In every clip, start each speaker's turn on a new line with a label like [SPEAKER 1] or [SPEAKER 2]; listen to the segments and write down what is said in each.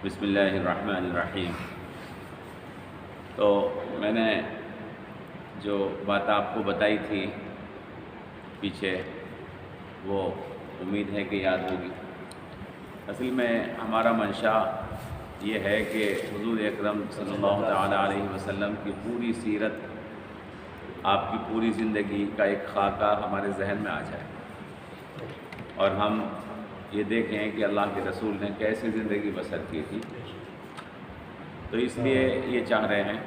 [SPEAKER 1] بسم اللہ الرحمن الرحیم۔ تو میں نے جو بات آپ کو بتائی تھی پیچھے، وہ امید ہے کہ یاد ہوگی۔ اصل میں ہمارا منشا یہ ہے کہ حضور اکرم صلی اللہ تعالیٰ علیہ وسلم کی پوری سیرت، آپ کی پوری زندگی کا ایک خاکہ ہمارے ذہن میں آ جائے، اور ہم یہ دیکھیں کہ اللہ کے رسول نے کیسی زندگی بسر کی تھی۔ تو اس لیے یہ چاہ رہے ہیں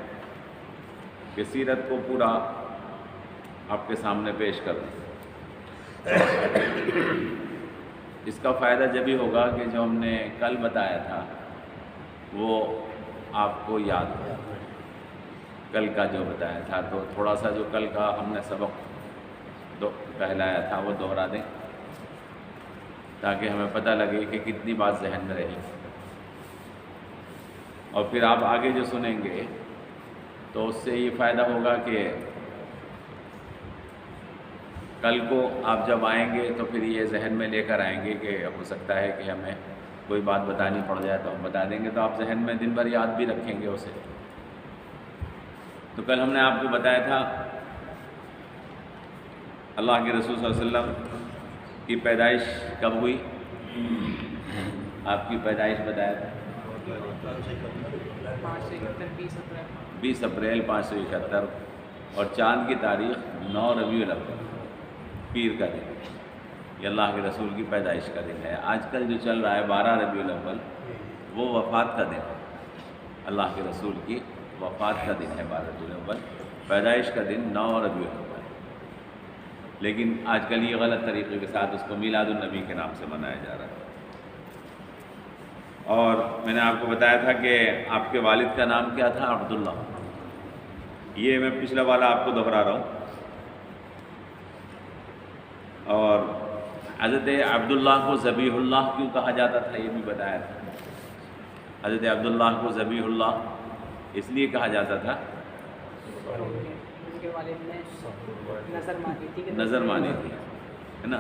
[SPEAKER 1] کہ سیرت کو پورا آپ کے سامنے پیش کر دیں۔ اس کا فائدہ جب ہی ہوگا کہ جو ہم نے کل بتایا تھا وہ آپ کو یاد ہو، کل کا جو بتایا تھا۔ تو تھوڑا سا جو کل کا ہم نے سبق پہلایا تھا وہ دوہرا دیں، تاکہ ہمیں پتہ لگے کہ کتنی بات ذہن میں رہی، اور پھر آپ آگے جو سنیں گے تو اس سے یہ فائدہ ہوگا کہ کل کو آپ جب آئیں گے تو پھر یہ ذہن میں لے کر آئیں گے کہ ہو سکتا ہے کہ ہمیں کوئی بات بتانی پڑ جائے تو ہم بتا دیں گے، تو آپ ذہن میں دن بھر یاد بھی رکھیں گے اسے۔ تو کل ہم نے آپ کو بتایا تھا اللہ کے رسول صلی اللہ علیہ وسلم کی پیدائش کب ہوئی؟ آپ کی پیدائش بتایا تھا 20 اپریل 571، اور چاند کی تاریخ 9 ربیع الاول، پیر کا دن، یہ اللہ کے رسول کی پیدائش کا دن ہے۔ آج کل جو چل رہا ہے 12 ربیع الاول، وہ وفات کا دن ہے، اللہ کے رسول کی وفات کا دن ہے 12 ربیع الاول، پیدائش کا دن 9 ربیع الاول۔ لیکن آج کل یہ غلط طریقے کے ساتھ اس کو میلاد النبی کے نام سے منایا جا رہا ہے۔ اور میں نے آپ کو بتایا تھا کہ آپ کے والد کا نام کیا تھا؟ عبداللہ۔ یہ میں پچھلا والا آپ کو دہرا رہا ہوں۔ اور حضرت عبداللہ کو ذبیح اللہ کیوں کہا جاتا تھا یہ بھی بتایا تھا۔ حضرت عبداللہ کو ذبیح اللہ اس لیے کہا جاتا تھا، نظر مانی تھی، ہے نا۔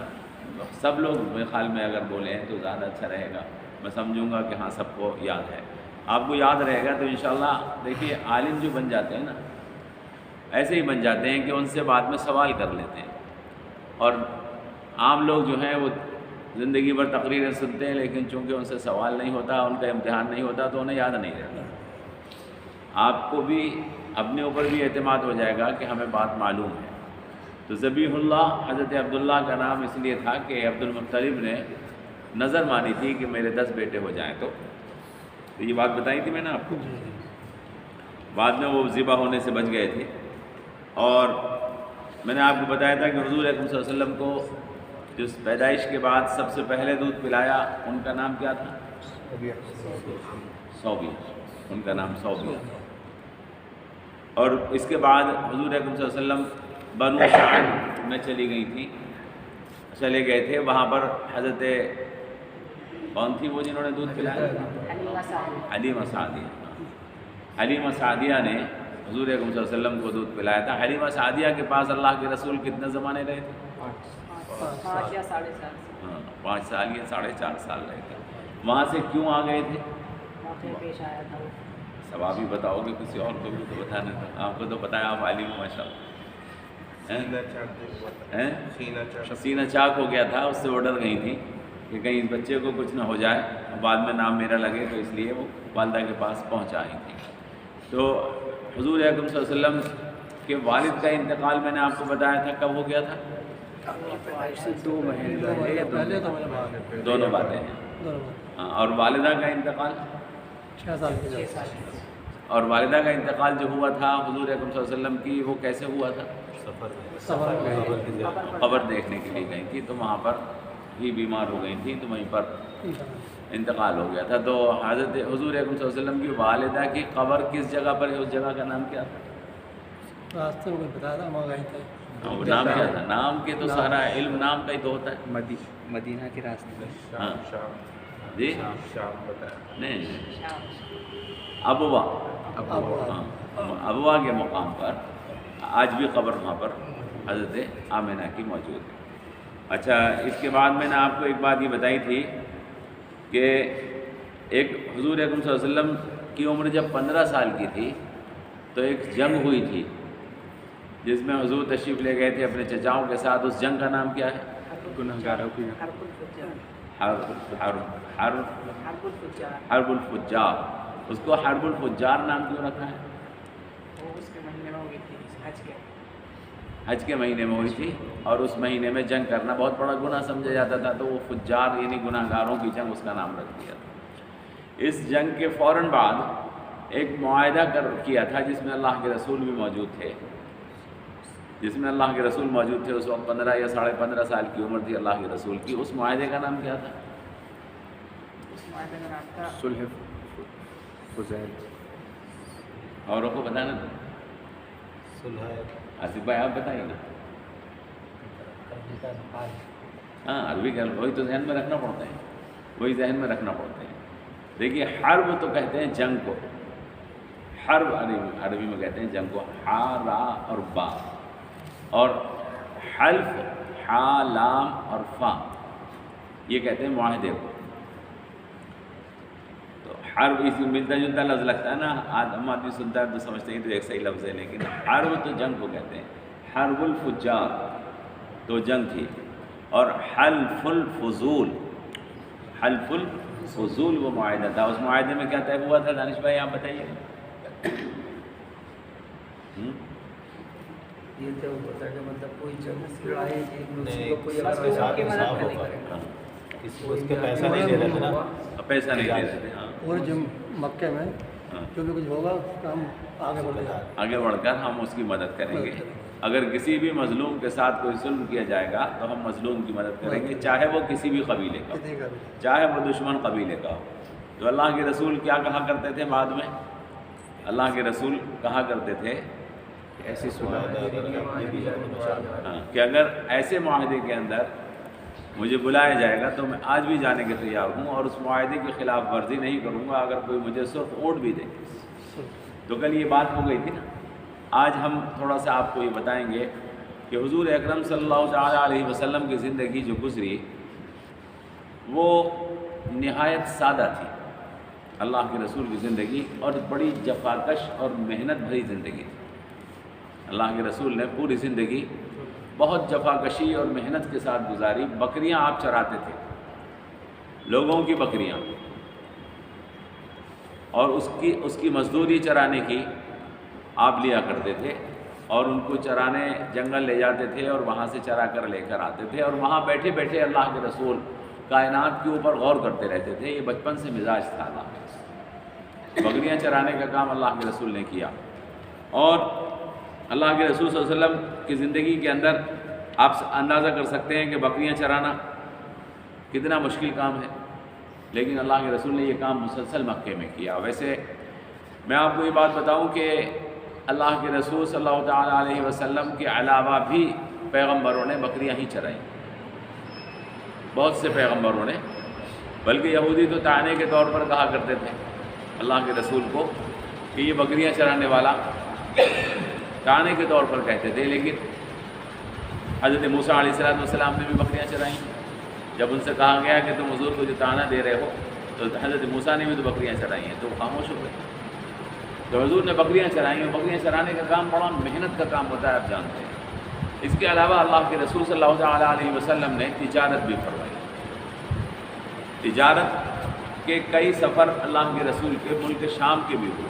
[SPEAKER 1] سب لوگ میرے خیال میں اگر بولیں تو زیادہ اچھا رہے گا، میں سمجھوں گا کہ ہاں سب کو یاد ہے۔ آپ کو یاد رہے گا تو انشاءاللہ دیکھیے عالم جو بن جاتے ہیں نا، ایسے ہی بن جاتے ہیں کہ ان سے بعد میں سوال کر لیتے ہیں، اور عام لوگ جو ہیں وہ زندگی بھر تقریریں سنتے ہیں، لیکن چونکہ ان سے سوال نہیں ہوتا، ان کا امتحان نہیں ہوتا، تو انہیں یاد نہیں رہتا۔ آپ کو بھی اپنے اوپر بھی اعتماد ہو جائے گا کہ ہمیں بات معلوم ہے۔ تو ذبیح اللہ حضرت عبداللہ کا نام اس لیے تھا کہ عبد المطلب نے نظر مانی تھی کہ میرے 10 بیٹے ہو جائیں، تو یہ بات بتائی تھی میں نے آپ کو۔ بعد میں وہ ذبح ہونے سے بچ گئے تھے، اور میں نے آپ کو بتایا تھا کہ حضور اکرم صلی اللہ علیہ وسلم کو جس پیدائش کے بعد سب سے پہلے دودھ پلایا ان کا نام کیا تھا؟ صوبیہ، ان کا نام صوبیہ۔ اور اس کے بعد حضور اکرم صلی اللہ علیہ وسلم بنو سعد میں چلے گئے تھے، وہاں پر حضرت کون تھی وہ جنہوں نے دودھ پلایا؟ حلیمہ سعدیہ۔ حلیمہ سعدیہ نے حضور اکرم صلی اللہ علیہ وسلم کو دودھ پلایا تھا۔ حلیمہ سعدیہ کے پاس اللہ کے رسول کتنے زمانے رہے تھے؟
[SPEAKER 2] 5 یا 4.5 سال۔
[SPEAKER 1] ہاں، 5 سال یا 4.5 سال رہے تھے۔ وہاں سے کیوں آ گئے تھے؟
[SPEAKER 2] موقع پیش آیا تھا۔
[SPEAKER 1] سب آپ ہی بتاؤ گے، کسی اور کو بھی تو بتانا تھا۔ آپ کو تو پتہ ہے، آپ عالم ہو ماشاء اللہ۔ سینہ چاک ہو گیا تھا، اس سے وہ ڈر گئی تھی کہ کہیں اس بچے کو کچھ نہ ہو جائے، بعد میں نام میرا لگے، تو اس لیے وہ والدہ کے پاس پہنچا آئی تھی۔ تو حضور اکرم صلی اللہ علیہ وسلم کے والد کا انتقال میں نے آپ کو بتایا تھا کب ہو گیا تھا؟
[SPEAKER 2] 2 مہینے پہلے،
[SPEAKER 1] دونوں باتیں ہیں۔ ہاں، اور والدہ کا انتقال
[SPEAKER 2] 6 سال کے۔
[SPEAKER 1] اور والدہ کا انتقال جو ہوا تھا حضور اکرم صلی اللہ علیہ وسلم کی، وہ کیسے ہوا تھا؟ قبر دیکھنے کے لیے گئی تھی، تو وہاں پر ہی بیمار ہو گئی تھی، تو وہیں پر انتقال ہو گیا تھا۔ تو حضرت حضور اکرم صلی اللہ علیہ وسلم کی والدہ کی قبر کس جگہ پر ہے؟ اس جگہ کا نام کیا تھا؟
[SPEAKER 2] راستے میں بتایا تھا، وہاں گئے تھے۔
[SPEAKER 1] وہ نام کیا تھا؟ نام کے تو سارا علم نام کا ہی تو ہوتا ہے۔
[SPEAKER 2] مدینہ کے راستے میں۔
[SPEAKER 1] ہاں جی، نہیں، ابوا، ہاں، ابوا کے مقام پر آج بھی قبر وہاں پر حضرت آمنہ کی موجود ہے۔ اچھا، اس کے بعد میں نے آپ کو ایک بات یہ بتائی تھی کہ ایک حضور اکرم صلی اللہ علیہ وسلم کی عمر جب 15 سال کی تھی تو ایک جنگ ہوئی تھی جس میں حضور تشریف لے گئے تھے اپنے چچاؤں کے ساتھ. اس جنگ کا نام کیا ہے؟
[SPEAKER 2] گنہگاروں کی
[SPEAKER 1] حرب الفجار. اس کو حرب الفجار نام کیوں رکھا ہے؟ حج کے مہینے میں ہوئی تھی اور اس مہینے میں جنگ کرنا بہت بڑا گناہ سمجھا جاتا تھا، تو وہ فجار یعنی گناہ گاروں کی جنگ اس کا نام رکھ دیا تھا. اس جنگ کے فوراً بعد ایک معاہدہ کیا تھا جس میں اللہ کے رسول بھی موجود تھے. اس وقت 15 یا 15.5 سال کی عمر تھی اللہ کے رسول کی. اس معاہدے کا نام کیا تھا؟
[SPEAKER 2] صلح فضیل.
[SPEAKER 1] اوروں کو بتانا تھا. آصف بھائی آپ بتائیے نا. ہاں عربی کا وہی تو ذہن میں رکھنا پڑتا ہے. دیکھیے حرب تو کہتے ہیں جنگ کو، حرب عربی میں کہتے ہیں جنگ کو، ہا را اور با، اور حلف ہا لام اور فا یہ کہتے ہیں معاہدے کو. تو حرب اسی ملتا جلتا لفظ لگتا ہے نا، ہم آدمی سنتا ہے تو سمجھتے ہیں تو ایک صحیح لفظ ہے، لیکن حرب تو جنگ کو کہتے ہیں. حرب الفجار تو جنگ تھی، اور حلف الفضول وہ معاہدہ تھا. اس معاہدے میں کیا طے ہوا تھا دانش بھائی آپ بتائیے.
[SPEAKER 2] یہ تو ہوتا ہے کہ مطلب کوئی جنگ لڑائی ایک دوسرے کو کوئی
[SPEAKER 3] پیسہ نہیں دے رہے تھے نا،
[SPEAKER 1] پیسہ نہیں دے رہے تھے. ہاں
[SPEAKER 2] اور جب مکے میں جو بھی کچھ ہوگا ہم
[SPEAKER 1] آگے بڑھ کر ہم اس کی مدد کریں گے. اگر کسی بھی مظلوم کے ساتھ کوئی ظلم کیا جائے گا تو ہم مظلوم کی مدد کریں گے، چاہے وہ کسی بھی قبیلے کا ہو، چاہے وہ دشمن قبیلے کا ہو. تو اللہ کے رسول کیا کہا کرتے تھے بعد میں؟ اللہ کے رسول کہا کرتے تھے
[SPEAKER 2] ایسی
[SPEAKER 1] کہ اگر ایسے معاہدے کے اندر مجھے بلایا جائے گا تو میں آج بھی جانے کے تیار ہوں اور اس معاہدے کی خلاف ورزی نہیں کروں گا اگر کوئی مجھے سرخ اونٹ بھی دے. تو کل یہ بات ہو گئی تھی نا. آج ہم تھوڑا سا آپ کو یہ بتائیں گے کہ حضور اکرم صلی اللہ تعالیٰ علیہ وسلم کی زندگی جو گزری وہ نہایت سادہ تھی. اللہ کے رسول کی زندگی اور بڑی جفاکش اور محنت بھری زندگی تھی. اللہ کے رسول نے پوری زندگی بہت جفاکشی اور محنت کے ساتھ گزاری. بکریاں آپ چراتے تھے، لوگوں کی بکریاں، اور اس کی مزدوری چرانے کی آپ لیا کرتے تھے اور ان کو چرانے جنگل لے جاتے تھے اور وہاں سے چرا کر لے کر آتے تھے اور وہاں بیٹھے بیٹھے اللہ کے رسول کائنات کے اوپر غور کرتے رہتے تھے. یہ بچپن سے مزاج تھا. بکریاں چرانے کا کام اللہ کے رسول نے کیا. اور اللہ کے رسول صلی اللہ علیہ وسلم کی زندگی کے اندر آپ اندازہ کر سکتے ہیں کہ بکریاں چرانا کتنا مشکل کام ہے، لیکن اللہ کے رسول نے یہ کام مسلسل مکے میں کیا. ویسے میں آپ کو یہ بات بتاؤں کہ اللہ کے رسول صلی اللہ تعالیٰ علیہ وسلم کے علاوہ بھی پیغمبروں نے بکریاں ہی چرائیں. بہت سے پیغمبروں نے، بلکہ یہودی تو طعنے کے طور پر کہا کرتے تھے اللہ کے رسول کو کہ یہ بکریاں چرانے والا، طعنے کے طور پر کہتے تھے. لیکن حضرت موسیٰ علیہ السلام نے بھی بکریاں چرائیں. جب ان سے کہا گیا کہ تم حضور کو جو طعنہ دے رہے ہو تو حضرت موسیٰ نے بھی تو بکریاں چرائی ہیں، تو وہ خاموش ہو گئے. تو حضور نے بکریاں چرائیں. بکریاں چرانے کا کام بڑا محنت کا کام ہوتا ہے، آپ جانتے ہیں. اس کے علاوہ اللہ کے رسول صلی اللہ تعالیٰ علیہ وسلم نے تجارت بھی فرمائی. تجارت کے کئی سفر اللہ کے رسول کے ملک شام کے بھی ہوئے.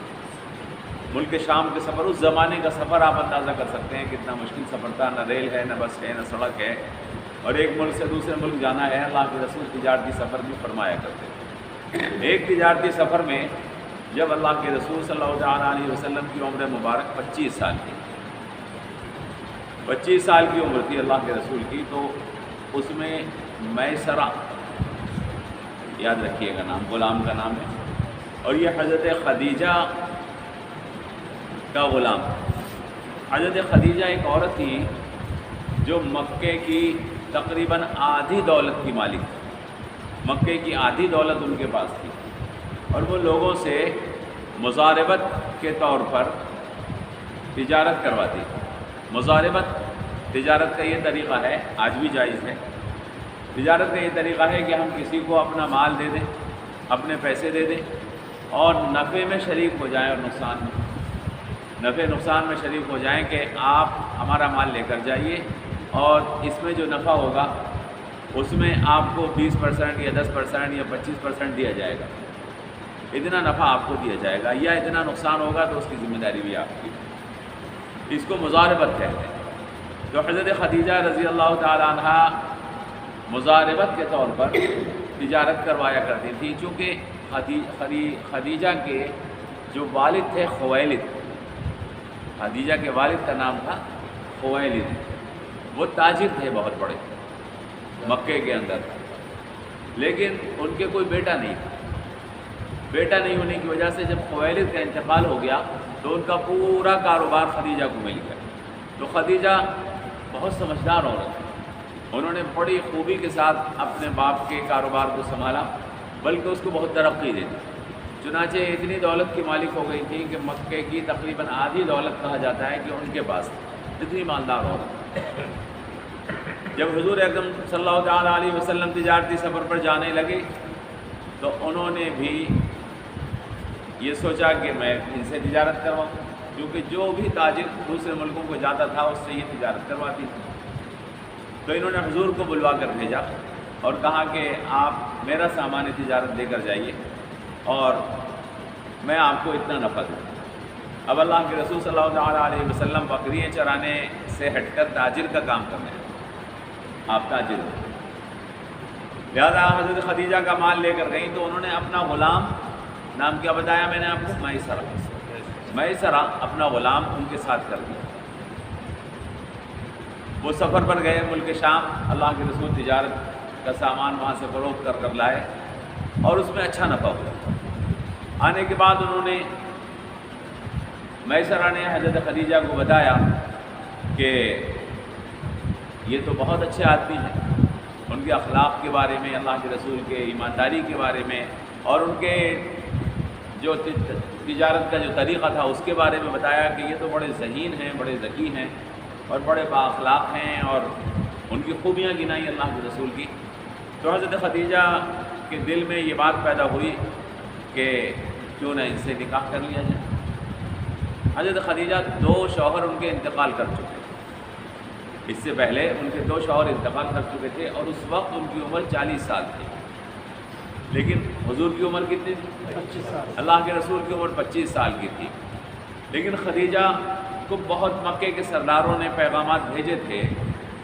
[SPEAKER 1] ملک شام کے سفر، اس زمانے کا سفر آپ اندازہ کر سکتے ہیں کتنا مشکل سفر تھا. نہ ریل ہے، نہ بس ہے، نہ سڑک ہے، اور ایک ملک سے دوسرے ملک جانا ہے. اللہ کے رسول تجارتی سفر بھی فرمایا کرتے تھے. ایک تجارتی سفر میں جب اللہ کے رسول صلی اللہ تعالیٰ علیہ وسلم کی عمر مبارک 25 سال کی 25 سال کی عمر تھی اللہ کے رسول کی، تو اس میں میسرہ، یاد رکھیے گا نام، غلام کا نام ہے، اور یہ حضرت خدیجہ کا غلام. حضرت خدیجہ ایک عورت تھی جو مکے کی تقریباً آدھی دولت کی مالک تھی. مکے کی آدھی دولت ان کے پاس تھی، اور وہ لوگوں سے مضاربت کے طور پر تجارت کرواتی. مضاربت تجارت کا یہ طریقہ ہے، آج بھی جائز ہے. تجارت کا یہ طریقہ ہے کہ ہم کسی کو اپنا مال دے دیں اپنے پیسے دے دیں اور نفع میں شریک ہو جائیں اور نقصان میں، نفع نقصان میں شریک ہو جائیں کہ آپ ہمارا مال لے کر جائیے اور اس میں جو نفع ہوگا اس میں آپ کو 20% یا 10% یا 25% دیا جائے گا، اتنا نفع آپ کو دیا جائے گا، یا اتنا نقصان ہوگا تو اس کی ذمہ داری بھی آپ کی۔ اس کو مضاربت کہتے ہیں۔ تو حضرت خدیجہ رضی اللہ تعالی عنہ مضاربت کے طور پر تجارت کروایا کرتی تھی، چونکہ خدیجہ کے جو والد تھے خویلد، خدیجہ کے والد کا نام تھا خویلد، وہ تاجر تھے بہت بڑے مکے کے اندر، لیکن ان کے کوئی بیٹا نہیں تھا۔ بیٹا نہیں ہونے کی وجہ سے جب خویلد کا انتقال ہو گیا تو ان کا پورا کاروبار خدیجہ کو مل گیا۔ تو خدیجہ بہت سمجھدار عورت تھی، انہوں نے بڑی خوبی کے ساتھ اپنے باپ کے کاروبار کو سنبھالا، بلکہ اس کو بہت ترقی دی۔ چنانچہ اتنی دولت کی مالک ہو گئی تھی کہ مکے کی تقریباً آدھی دولت کہا جاتا ہے کہ ان کے پاس تھی، اتنی مالدار عورت۔ جب حضور اکرم صلی اللہ تعالیٰ علیہ وسلم تجارتی سفر پر جانے لگے تو انہوں نے بھی یہ سوچا کہ میں ان سے تجارت کرواؤں، کیونکہ جو بھی تاجر دوسرے ملکوں کو جاتا تھا اس سے یہ تجارت کرواتی تھی۔ تو انہوں نے حضور کو بلوا کر بھیجا اور کہا کہ آپ میرا سامان تجارت لے کر جائیے اور میں آپ کو اتنا نفع دوں۔ اب اللہ کے رسول صلی اللہ تعالیٰ علیہ وسلم بکریاں چرانے سے ہٹ کر تاجر کا کام کر رہے ہیں، آپ تاجر ہیں، لہذا حضرت خدیجہ کا مال لے کر گئیں تو انہوں نے اپنا غلام، نام کیا بتایا میں نے آپ کو؟ میسرہ اپنا غلام ان کے ساتھ کر دیا۔ وہ سفر پر گئے ملک شام، اللہ کے رسول تجارت کا سامان وہاں سے فروخت کر لائے اور اس میں اچھا نفع ہوا۔ آنے کے بعد انہوں نے میسرہ نے حضرت خدیجہ کو بتایا کہ یہ تو بہت اچھے آدمی ہیں، ان کے اخلاق کے بارے میں، اللہ کے رسول کے ایمانداری کے بارے میں، اور ان کے جو تجارت کا جو طریقہ تھا اس کے بارے میں بتایا کہ یہ تو بڑے ذہین ہیں، بڑے ذکی ہیں اور بڑے بااخلاق ہیں، اور ان کی خوبیاں گنائی اللہ کے رسول کی۔ تو حضرت خدیجہ کے دل میں یہ بات پیدا ہوئی کہ کیوں نہ ان سے نکاح کر لیا جائے۔ حضرت خدیجہ 2 شوہر ان کے انتقال کر چکے تھے، اس سے پہلے ان کے 2 شوہر انتقال کر چکے تھے اور اس وقت ان کی عمر 40 سال تھی، لیکن حضور کی عمر کتنی تھی؟
[SPEAKER 2] 25 سال۔
[SPEAKER 1] اللہ کے رسول کی عمر 25 سال کی تھی۔ لیکن خدیجہ کو بہت مکے کے سرداروں نے پیغامات بھیجے تھے،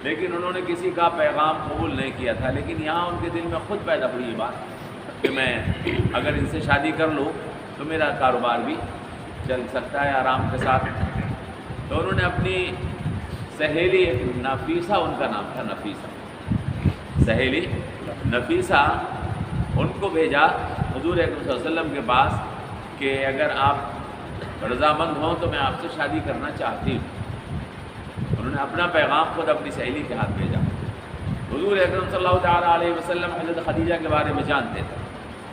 [SPEAKER 1] لیکن انہوں نے کسی کا پیغام قبول نہیں کیا تھا، لیکن یہاں ان کے دل میں خود پیدا ہوئی یہ بات کہ میں اگر ان سے شادی کر لوں تو میرا کاروبار بھی چل سکتا ہے آرام کے ساتھ۔ تو انہوں نے اپنی سہیلی نفیسہ، ان کا نام تھا نفیسہ، سہیلی نفیسہ، ان کو بھیجا حضور اکرم صلی اللہ علیہ وسلم کے پاس کہ اگر آپ رضامند ہوں تو میں آپ سے شادی کرنا چاہتی ہوں۔ انہوں نے اپنا پیغام خود اپنی سہیلی کے ہاتھ بھیجا۔ حضور اکرم صلی اللہ تعالیٰ علیہ وسلم حضرت خدیجہ کے بارے میں جانتے تھے۔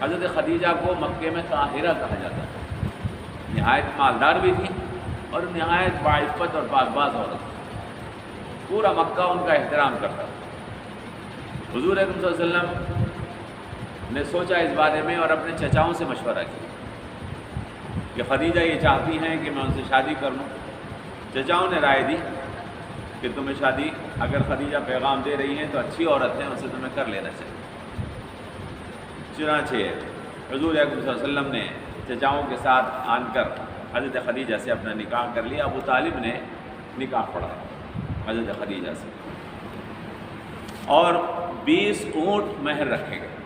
[SPEAKER 1] حضرت خدیجہ کو مکے میں طاہرہ کہا جاتا تھا، نہایت مالدار بھی تھی اور نہایت باعفت اور پاکباز عورت تھی، پورا مکہ ان کا احترام کرتا تھا۔ حضور اکرم صلی اللہ علیہ وسلم نے سوچا اس بارے میں اور اپنے چچاؤں سے مشورہ کیا کہ خدیجہ یہ چاہتی ہیں کہ میں ان سے شادی کر لوں۔ چچاؤں نے رائے دی کہ تمہیں شادی، اگر خدیجہ پیغام دے رہی ہیں تو اچھی عورت ہے، ان سے تمہیں کر لینا چاہیے۔ چنانچہ حضور اکرم صلی اللہ علیہ وسلم نے چچاؤں کے ساتھ آن کر حضرت خدیجہ سے اپنا نکاح کر لیا۔ ابو طالب نے نکاح پڑھا حضرت خدیجہ سے، اور 20 اونٹ مہر رکھے گئے۔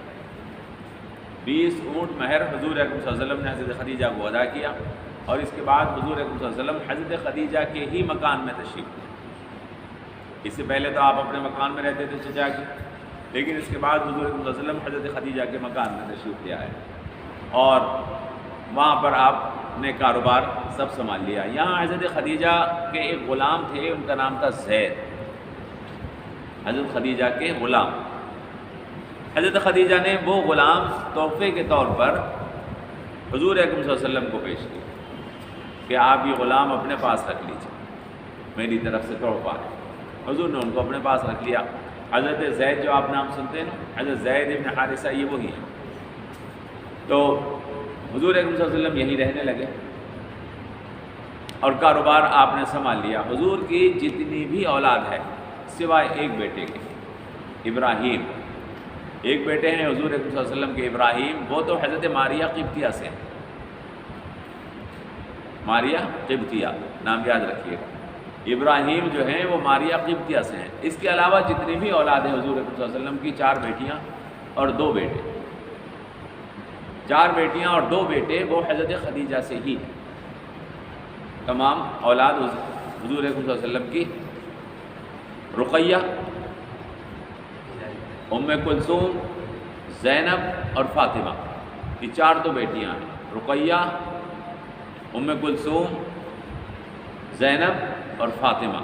[SPEAKER 1] 20 اونٹ مہر حضور اکرم صلی اللہ علیہ وسلم نے حضرت خدیجہ کو ادا کیا، اور اس کے بعد حضور اکرم صلی اللہ علیہ وسلم حضرت خدیجہ کے ہی مکان میں تشریف لائے۔ اس سے پہلے تو آپ اپنے مکان میں رہتے تھے چچا کی، لیکن اس کے بعد حضور اکرم صلی اللہ علیہ وسلم حضرت خدیجہ کے مکان میں تشریف لے آئے اور وہاں پر آپ نے کاروبار سب سنبھال لیا۔ یہاں حضرت خدیجہ کے ایک غلام تھے، ان کا نام تھا زید، حضرت خدیجہ کے غلام۔ حضرت خدیجہ نے وہ غلام تحفے کے طور پر حضور اکرم صلی اللہ علیہ وسلم کو پیش کیا کہ آپ یہ غلام اپنے پاس رکھ لیجیے، میری طرف سے تحفہ ہے۔ حضور نے ان کو اپنے پاس رکھ لیا۔ حضرت زید جو آپ نام سنتے ہیں نا، حضرت زید ابن حارثہ، یہ وہی ہیں تو حضور اکرم صلی اللہ علیہ وسلم یہیں رہنے لگے اور کاروبار آپ نے سنبھال لیا۔ حضور کی جتنی بھی اولاد ہے سوائے ایک بیٹے کے، ابراہیم، ایک بیٹے ہیں حضور اکرم صلی اللہ علیہ وسلم کے ابراہیم، وہ تو حضرت ماریہ قبطیہ سے ہیں، ماریہ قبطیہ نام یاد رکھیے گا، ابراہیم جو ہیں وہ ماریہ قبطیہ سے ہیں۔ اس کے علاوہ جتنی بھی اولاد ہیں حضور اکرم صلی اللہ علیہ وسلم کی، 4 بیٹیاں اور 2 بیٹے، 4 بیٹیاں اور 2 بیٹے وہ حضرت خدیجہ سے ہی ہیں۔ تمام اولاد حضور اکرم صلی اللہ علیہ وسلم کی رقیہ، ام کلثوم، زینب اور فاطمہ، یہ 4 تو بیٹیاں ہیں، رقیہ، ام کلثوم، زینب اور فاطمہ،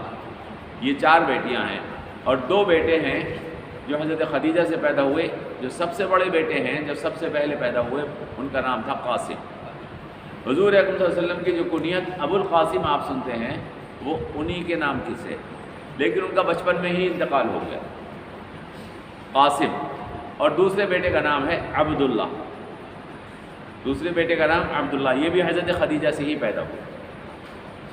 [SPEAKER 1] یہ 4 بیٹیاں ہیں، اور 2 بیٹے ہیں جو حضرت خدیجہ سے پیدا ہوئے۔ جو سب سے بڑے بیٹے ہیں، جو سب سے پہلے پیدا ہوئے، ان کا نام تھا قاسم۔ حضور اکرم صلی اللہ علیہ وسلم کی جو کنیت ابو القاسم آپ سنتے ہیں، وہ انہی کے نام کی سے، لیکن ان کا بچپن میں ہی انتقال ہو گیا، قاسم۔ اور دوسرے بیٹے کا نام ہے عبداللہ، دوسرے بیٹے کا نام عبداللہ، یہ بھی حضرت خدیجہ سے ہی پیدا ہوا۔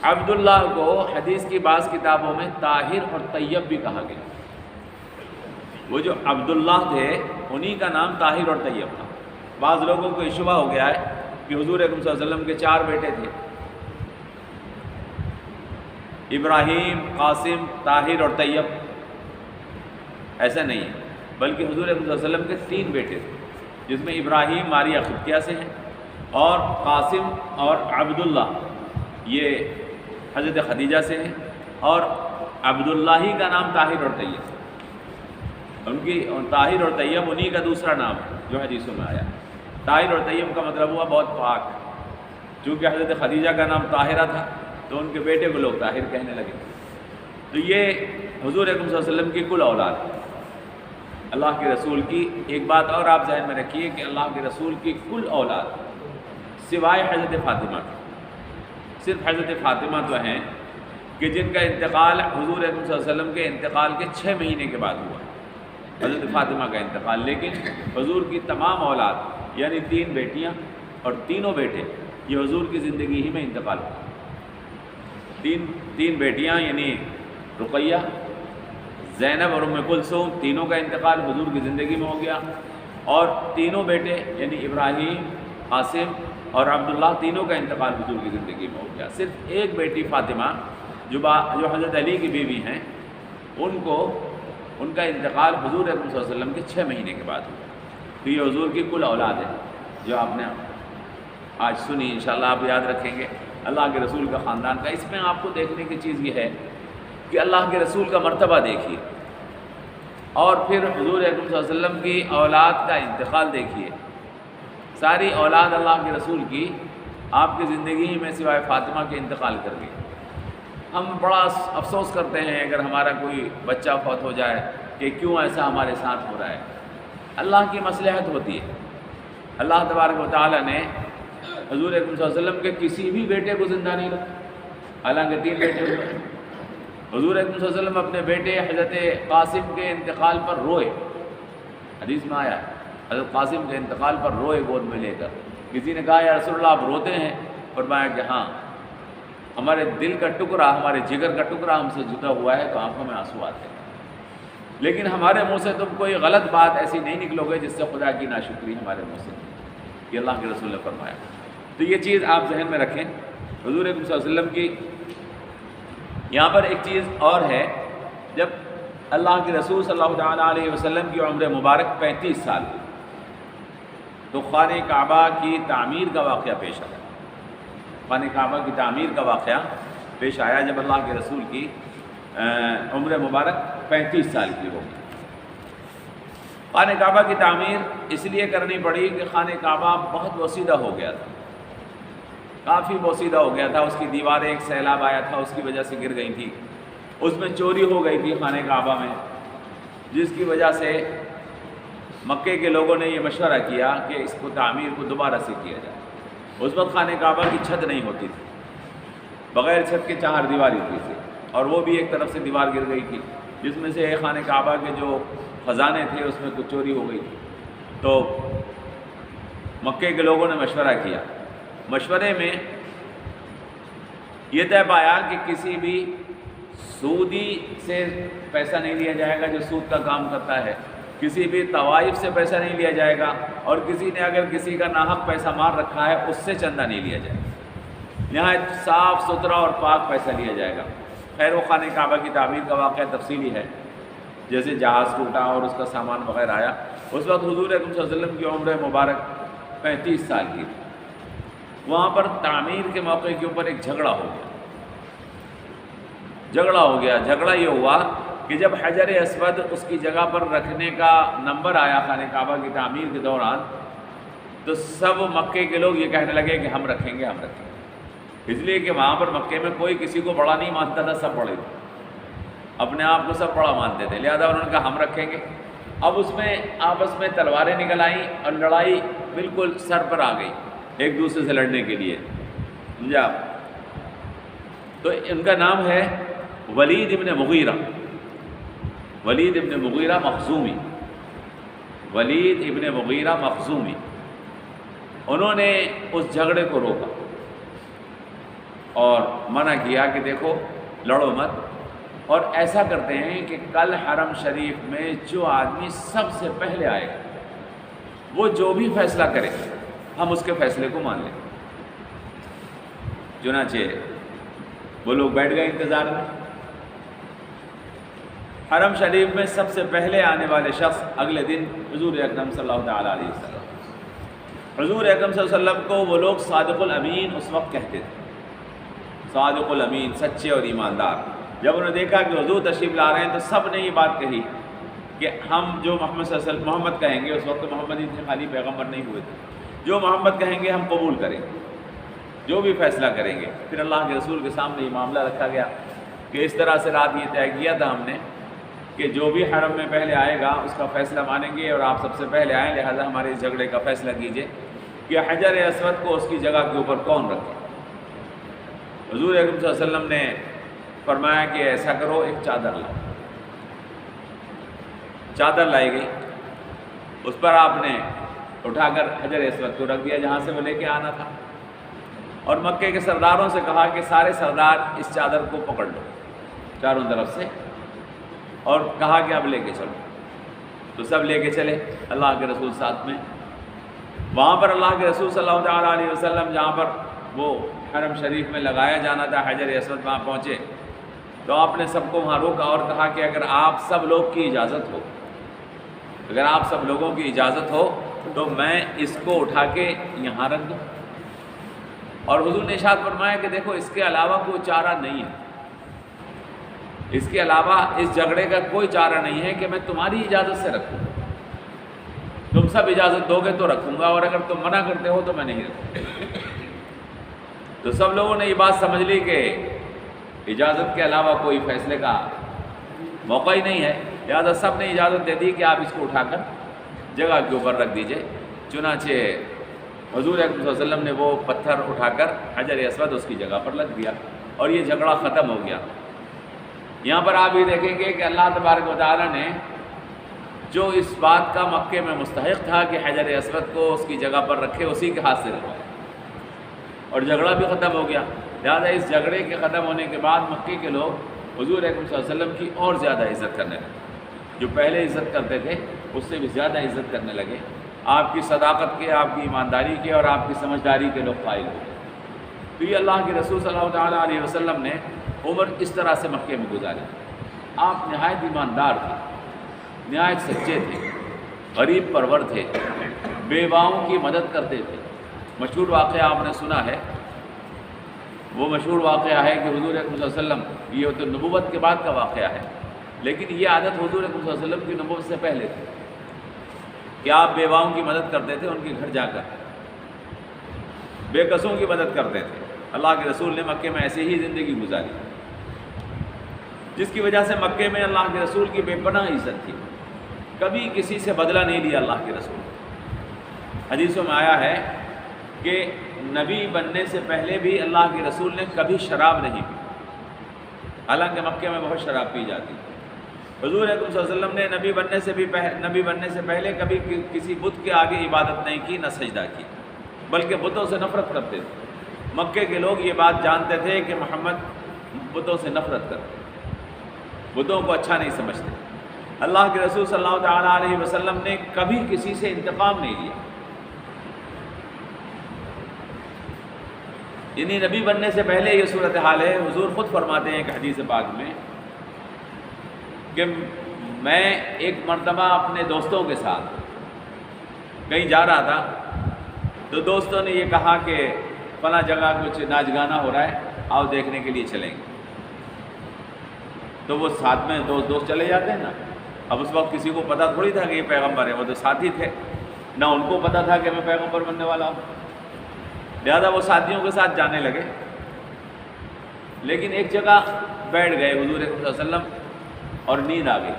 [SPEAKER 1] عبداللہ کو حدیث کی بعض کتابوں میں طاہر اور طیب بھی کہا گیا۔ وہ جو عبداللہ تھے انہی کا نام طاہر اور طیب تھا۔ بعض لوگوں کو یہ شبہ ہو گیا ہے کہ حضور اکرم صلی اللہ علیہ وسلم کے 4 بیٹے تھے، ابراہیم، قاسم، طاہر اور طیب، ایسا نہیں ہے، بلکہ حضور اکرم صلی اللہ علیہ وسلم کے 3 بیٹے تھے، جس میں ابراہیم ماریہ قبطیہ سے ہیں، اور قاسم اور عبداللہ یہ حضرت خدیجہ سے ہیں، اور عبداللہ ہی کا نام طاہر اور طیب، ان کی طاہر اور طیب انہی کا دوسرا نام ہے جو حدیثوں میں آیا۔ طاہر اور طیب کا مطلب ہوا بہت پاک، چونکہ حضرت خدیجہ کا نام طاہرہ تھا تو ان کے بیٹے کو لوگ طاہر کہنے لگے۔ تو یہ حضور اکرم صلی اللہ علیہ وسلم کی کل اولاد ہے، اللہ کے رسول کی۔ ایک بات اور آپ ذہن میں رکھیے کہ اللہ کے رسول کی کل اولاد سوائے حضرت فاطمہ کے، صرف حضرت فاطمہ تو ہیں کہ جن کا انتقال حضور اکرم صلی اللہ علیہ وسلم کے انتقال کے 6 مہینے کے بعد ہوا، حضرت فاطمہ کا انتقال۔ لیکن حضور کی تمام اولاد یعنی 3 بیٹیاں اور تینوں بیٹے یہ حضور کی زندگی ہی میں انتقال ہوا۔ تین بیٹیاں یعنی رقیہ، زینب اور ام کلثوم، تینوں کا انتقال حضور کی زندگی میں ہو گیا، اور تینوں بیٹے یعنی ابراہیم، قاسم اور عبداللہ، تینوں کا انتقال حضور کی زندگی میں ہو گیا۔ صرف ایک بیٹی فاطمہ جو حضرت علی کی بیوی ہیں، ان کا انتقال حضور اکرم صلی اللہ علیہ وسلم کے 6 مہینے کے بعد ہوا۔ تو یہ حضور کی کل اولاد ہے جو آپ نے آج سنی، انشاءاللہ آپ یاد رکھیں گے اللہ کے رسول کا خاندان کا۔ اس میں آپ کو دیکھنے کی چیز یہ ہے کہ اللہ کے رسول کا مرتبہ دیکھیے، اور پھر حضور اکرم صلی اللہ علیہ وسلم کی اولاد کا انتقال دیکھیے۔ ساری اولاد اللہ کے رسول کی آپ کی زندگی میں سوائے فاطمہ کے انتقال کر گئی۔ ہم بڑا افسوس کرتے ہیں اگر ہمارا کوئی بچہ فوت ہو جائے کہ کیوں ایسا ہمارے ساتھ ہو رہا ہے۔ اللہ کی مصلحت ہوتی ہے۔ اللہ تبارک و تعالیٰ نے حضور اکرم صلی اللہ علیہ وسلم کے کسی بھی بیٹے کو زندہ نہیں رکھا، حالانکہ 3 بیٹے ہوئے۔ حضور اکرم صلی اللہ علیہ وسلم اپنے بیٹے حضرت قاسم کے انتقال پر روئے، حدیث میں آیا ہے حضرت قاسم کے انتقال پر روئے گود میں لے کر۔ کسی نے کہا یا رسول اللہ آپ روتے ہیں؟ فرمایا کہ ہاں، ہمارے دل کا ٹکڑا، ہمارے جگر کا ٹکڑا ہم سے جدا ہوا ہے تو آنکھوں میں آنسو آتے ہیں، لیکن ہمارے منہ سے تم کوئی غلط بات ایسی نہیں نکلو گے جس سے خدا کی ناشکری ہمارے منہ سے، یہ اللہ کے رسول نے فرمایا۔ تو یہ چیز آپ ذہن میں رکھیں۔ حضور اکرم صلی اللہ علیہ وسلم کی یہاں پر ایک چیز اور ہے، جب اللہ کے رسول صلی اللہ تعالیٰ علیہ وسلم کی عمر مبارک 35 سال تو خانہ کعبہ کی تعمیر کا واقعہ پیش آیا۔ خانہ کعبہ کی تعمیر کا واقعہ پیش آیا جب اللہ کے رسول کی عمر مبارک 35 سال کی ہوگی۔ خانہ کعبہ کی تعمیر اس لیے کرنی پڑی کہ خانہ کعبہ بہت بوسیدہ ہو گیا تھا، کافی بوسیدہ ہو گیا تھا، اس کی دیواریں ایک سیلاب آیا تھا اس کی وجہ سے گر گئی تھی، اس میں چوری ہو گئی تھی خانہ کعبہ میں، جس کی وجہ سے مکے کے لوگوں نے یہ مشورہ کیا کہ اس کو تعمیر کو دوبارہ سے کیا جائے۔ اس وقت خانہ کعبہ کی چھت نہیں ہوتی تھی، بغیر چھت کے 4 دیواری تھی، اور وہ بھی ایک طرف سے دیوار گر گئی تھی، جس میں سے خانہ کعبہ کے جو خزانے تھے اس میں کچھ چوری ہو گئی تھی۔ تو مکے کے لوگوں نے مشورہ کیا، مشورے میں یہ طے پایا کہ کسی بھی سودی سے پیسہ نہیں لیا جائے گا جو سود کا کام کرتا ہے، کسی بھی طوائف سے پیسہ نہیں لیا جائے گا، اور کسی نے اگر کسی کا ناحق پیسہ مار رکھا ہے اس سے چندہ نہیں لیا جائے گا، یہاں صاف ستھرا اور پاک پیسہ لیا جائے گا۔ خیر وہ خانہ کعبہ کی تعمیر کا واقعہ تفصیلی ہے، جیسے جہاز ٹوٹا اور اس کا سامان وغیرہ آیا، اس وقت حضور اکرم صلی اللہ علیہ وسلم کی عمر مبارک 35 سال کی تھی۔ وہاں پر تعمیر کے موقع کے اوپر ایک جھگڑا ہو گیا۔ جھگڑا یہ ہوا کہ جب حجر اسود اس کی جگہ پر رکھنے کا نمبر آیا خانہ کعبہ کی تعمیر کے دوران، تو سب مکے کے لوگ یہ کہنے لگے کہ ہم رکھیں گے، اس لیے کہ وہاں پر مکے میں کوئی کسی کو بڑا نہیں مانتا تھا، سب بڑے تھے، اپنے آپ کو سب بڑا مانتے تھے، لہذا انہوں نے کہا ہم رکھیں گے۔ اب اس میں آپس میں تلواریں نکل آئیں اور لڑائی بالکل سر پر آ گئی ایک دوسرے سے لڑنے کے لیے، سمجھا؟ تو ان کا نام ہے ولید ابن مغیرہ، ولید ابن مغیرہ مخزومی، ولید ابن مغیرہ مخزومی۔ انہوں نے اس جھگڑے کو روکا اور منع کیا کہ دیکھو لڑو مت، اور ایسا کرتے ہیں کہ کل حرم شریف میں جو آدمی سب سے پہلے آئے گا وہ جو بھی فیصلہ کرے ہم اس کے فیصلے کو مان لیں۔ چنانچہ وہ لوگ بیٹھ گئے انتظار میں۔ حرم شریف میں سب سے پہلے آنے والے شخص اگلے دن حضور اکرم صلی اللہ تعالیٰ علیہ وسلم۔ حضور اکرم صلی اللہ علیہ وسلم کو وہ لوگ صادق الامین اس وقت کہتے تھے، صادق الامین، سچے اور ایماندار۔ جب انہوں نے دیکھا کہ حضور تشریف لا رہے ہیں تو سب نے یہ بات کہی کہ ہم جو محمد صلی اللہ علیہ وسلم محمد کہیں گے، اس وقت محمد اتنے خالی پیغمبر نہیں ہوئے تھے، جو محمد کہیں گے ہم قبول کریں گے، جو بھی فیصلہ کریں گے۔ پھر اللہ کے رسول کے سامنے یہ معاملہ رکھا گیا کہ اس طرح سے رات یہ طے کیا تھا ہم نے کہ جو بھی حرم میں پہلے آئے گا اس کا فیصلہ مانیں گے، اور آپ سب سے پہلے آئیں، لہذا ہمارے اس جھگڑے کا فیصلہ کیجئے کہ حجر اسود کو اس کی جگہ کے اوپر کون رکھے۔ حضور اکرم صلی اللہ علیہ وسلم نے فرمایا کہ ایسا کرو، ایک چادر لاؤ۔ چادر لائی گئی، اس پر آپ نے اٹھا کر حجر اسود کو رکھ دیا جہاں سے وہ لے کے آنا تھا، اور مکے کے سرداروں سے کہا کہ سارے سردار اس چادر کو پکڑ لو چاروں طرف سے، اور کہا کہ اب لے کے چلو۔ تو سب لے کے چلے، اللہ کے رسول ساتھ میں۔ وہاں پر اللہ کے رسول صلی اللہ تعالیٰ علیہ وسلم جہاں پر وہ حرم شریف میں لگایا جانا تھا حجر اسود، وہاں پہنچے تو آپ نے سب کو وہاں روکا اور کہا کہ اگر آپ سب لوگ کی اجازت ہو، اگر آپ سب لوگوں کی اجازت ہو تو میں اس کو اٹھا کے یہاں رکھ دوں۔ اور حضور نے ارشاد فرمایا کہ دیکھو اس کے علاوہ کوئی چارہ نہیں ہے، اس کے علاوہ اس جھگڑے کا کوئی چارہ نہیں ہے کہ میں تمہاری اجازت سے رکھوں، تم سب اجازت دو گے تو رکھوں گا، اور اگر تم منع کرتے ہو تو میں نہیں رکھوں۔ تو سب لوگوں نے یہ بات سمجھ لی کہ اجازت کے علاوہ کوئی فیصلے کا موقع ہی نہیں ہے، لہٰذا سب نے اجازت دے دی کہ آپ اس کو اٹھا کر جگہ کے اوپر رکھ دیجئے۔ چنانچہ حضور اکرم صلی اللہ علیہ وسلم نے وہ پتھر اٹھا کر حجر اسود اس کی جگہ پر رکھ دیا، اور یہ جھگڑا ختم ہو گیا۔ یہاں پر آپ یہ دیکھیں گے کہ اللہ تبارک و تعالیٰ نے جو اس بات کا مکے میں مستحق تھا کہ حجر اسود کو اس کی جگہ پر رکھے، اسی کے ہاتھ سے رکھوایا، اور جھگڑا بھی ختم ہو گیا۔ لہٰذا اس جھگڑے کے ختم ہونے کے بعد مکے کے لوگ حضور اکرم صلی اللہ علیہ وسلم کی اور زیادہ عزت کرنے لگے، جو پہلے عزت کرتے تھے اس سے بھی زیادہ عزت کرنے لگے۔ آپ کی صداقت کے، آپ کی ایمانداری کے اور آپ کی سمجھداری کے لوگ قائل ہو گئے۔ تو یہ اللہ کے رسول صلی اللہ تعالیٰ علیہ وسلم نے عمر اس طرح سے مکے میں گزاری۔ آپ نہایت ایماندار تھے، نہایت سچے تھے، غریب پرور تھے، بیواؤں کی مدد کرتے تھے۔ مشہور واقعہ آپ نے سنا ہے، وہ مشہور واقعہ ہے کہ حضور اکرم صلی اللہ علیہ وسلم، یہ تو نبوت کے بعد کا واقعہ ہے، لیکن یہ عادت حضور اکرم صلی اللہ علیہ وسلم کی نبوت سے پہلے تھی کہ آپ بیواؤں کی مدد کرتے تھے، ان کے گھر جا کر بے کسوں کی مدد کرتے تھے۔ اللہ کے رسول نے مکے میں ایسے ہی زندگی گزاری، جس کی وجہ سے مکے میں اللہ کے رسول کی بے پناہ عزت تھی، کبھی کسی سے بدلہ نہیں لیا اللہ کے رسول۔ حدیثوں میں آیا ہے کہ نبی بننے سے پہلے بھی اللہ کے رسول نے کبھی شراب نہیں پی، حالانکہ مکے میں بہت شراب پی جاتی، حضور اکرم صلی اللہ علیہ وسلم نے نبی بننے سے پہلے کبھی کسی بت کے آگے عبادت نہیں کی، نہ سجدہ کی، بلکہ بتوں سے نفرت کرتے تھے۔ مکے کے لوگ یہ بات جانتے تھے کہ محمد بتوں سے نفرت کرتے، بتوں کو اچھا نہیں سمجھتے۔ اللہ کے رسول صلی اللہ تعالیٰ علیہ وسلم نے کبھی کسی سے انتقام نہیں لیا، یعنی نبی بننے سے پہلے یہ صورتحال ہے۔ حضور خود فرماتے ہیں ایک حدیث پاک میں کہ میں ایک مرتبہ اپنے دوستوں کے ساتھ کہیں جا رہا تھا، تو دوستوں نے یہ کہا کہ فلاں جگہ کچھ ناچ گانا ہو رہا ہے، آؤ دیکھنے کے لیے چلیں گے۔ تو وہ ساتھ میں دوست چلے جاتے ہیں نا۔ اب اس وقت کسی کو پتہ تھوڑی تھا کہ یہ پیغمبر ہے، وہ تو ساتھی تھے، نہ ان کو پتہ تھا کہ میں پیغمبر بننے والا ہوں، لہذا وہ ساتھیوں کے ساتھ جانے لگے۔ لیکن ایک جگہ بیٹھ گئے حضور اکرم صلی اللہ علیہ وسلم اور نیند آ گئی۔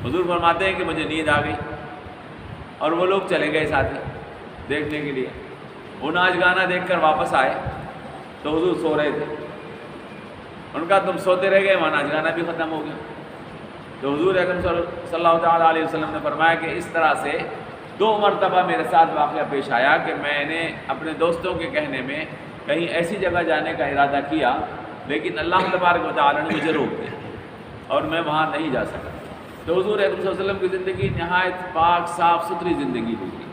[SPEAKER 1] حضور فرماتے ہیں کہ مجھے نیند آ گئی، اور وہ لوگ چلے گئے ساتھی دیکھنے کے لیے۔ وہ ناچ گانا دیکھ کر واپس آئے تو حضور سو رہے تھے۔ ان کا تم سوتے رہ گئے، وہاں ناچ گانا بھی ختم ہو گیا۔ تو حضور اکرم صلی اللہ تعالیٰ علیہ وسلم نے فرمایا کہ اس طرح سے 2 مرتبہ میرے ساتھ واقعہ پیش آیا کہ میں نے اپنے دوستوں کے کہنے میں کہیں ایسی جگہ جانے کا ارادہ کیا، لیکن اللہ تبارک و تعالیٰ نے مجھے روک دیا اور میں وہاں نہیں جا سکا۔ تو حضور اکرم صلی اللہ علیہ وسلم کی زندگی نہایت پاک صاف ستھری زندگی ہوئی،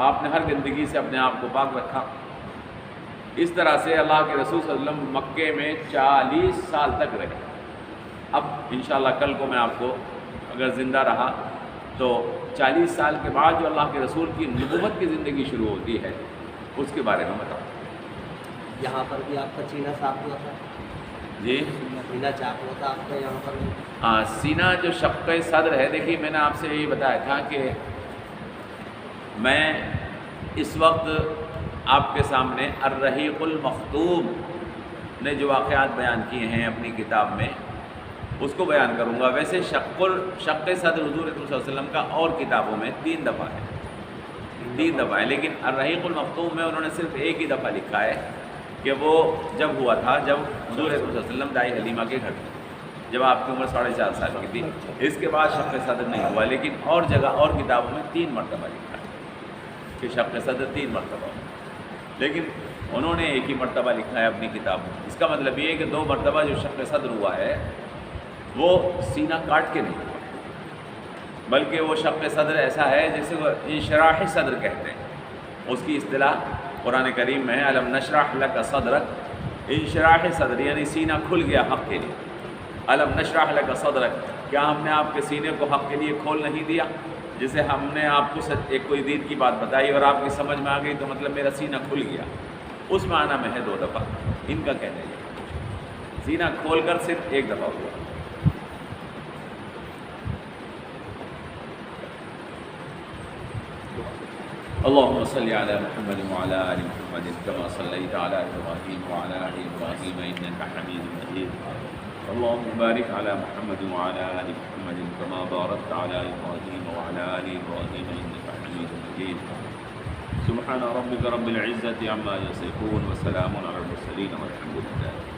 [SPEAKER 1] آپ نے ہر گندگی سے اپنے آپ کو پاک رکھا۔ اس طرح سے اللہ کے رسول صلی اللہ علیہ وسلم مکے میں 40 سال تک رہے۔ اب انشاءاللہ کل کو میں آپ کو اگر زندہ رہا تو 40 سال کے بعد جو اللہ کے رسول کی نبوت کی زندگی شروع ہوتی ہے اس کے بارے میں بتاؤں۔
[SPEAKER 2] یہاں پر بھی آپ کا سینہ صاف ہوا تھا؟
[SPEAKER 1] جی
[SPEAKER 2] سینہ چاک ہوا تھا آپ کا یہاں پر بھی؟
[SPEAKER 1] ہاں، سینہ جو شق صدر ہے، دیکھیے میں نے آپ سے یہی بتایا تھا کہ میں اس وقت آپ کے سامنے الرحیق المختوم نے جو واقعات بیان کیے ہیں اپنی کتاب میں اس کو بیان کروں گا۔ ویسے شق صدر حضور اکرم صلی اللہ علیہ وسلم کا اور کتابوں میں 3 دفعہ ہے، 3 دفعہ ہے، لیکن الرحیق المختوم میں انہوں نے صرف ایک ہی دفعہ لکھا ہے کہ وہ جب ہوا تھا جب حضور اکرم صلی اللہ علیہ وسلم دائی حلیمہ کے گھر تھے، جب آپ کی عمر 4.5 سال کی تھی۔ اس کے بعد شق صدر نہیں ہوا، لیکن اور جگہ اور کتابوں میں 3 مرتبہ لکھا ہے کہ شق صدر 3 مرتبہ ہوا، لیکن انہوں نے ایک ہی مرتبہ لکھا ہے اپنی کتاب میں۔ اس کا مطلب یہ ہے کہ 2 مرتبہ جو شق صدر ہوا ہے وہ سینہ کاٹ کے نہیں ہوا، بلکہ وہ شق صدر ایسا ہے جسے وہ انشراح صدر کہتے ہیں۔ اس کی اصطلاح قرآن کریم میں ہے الم نشرح لک صدرک، انشراح صدر یعنی سینہ کھل گیا حق کے لیے۔ الم نشرح لک صدرک، کیا ہم نے آپ کے سینے کو حق کے لیے کھول نہیں دیا؟ جسے ہم نے آپ کو ایک کوئی دین کی بات بتائی اور آپ کی سمجھ میں آ گئی تو مطلب میرا سینہ کھل گیا، اس معنی میں ہے 2 دفعہ۔ ان کا کہنا ہے سینہ کھول کر صرف 1 دفعہ ہوا۔ اللهم صل على محمد وعلى آل محمد كما صليت على إبراهيم وعلى آل إبراهيم إنك حميد مجيد اللهم بارك على محمد وعلى آل محمد كما باركت على إبراهيم وعلى آل إبراهيم إنك حميد مجيد سبحان ربك رب العزة عما يصفون وسلام على المرسلين والحمد لله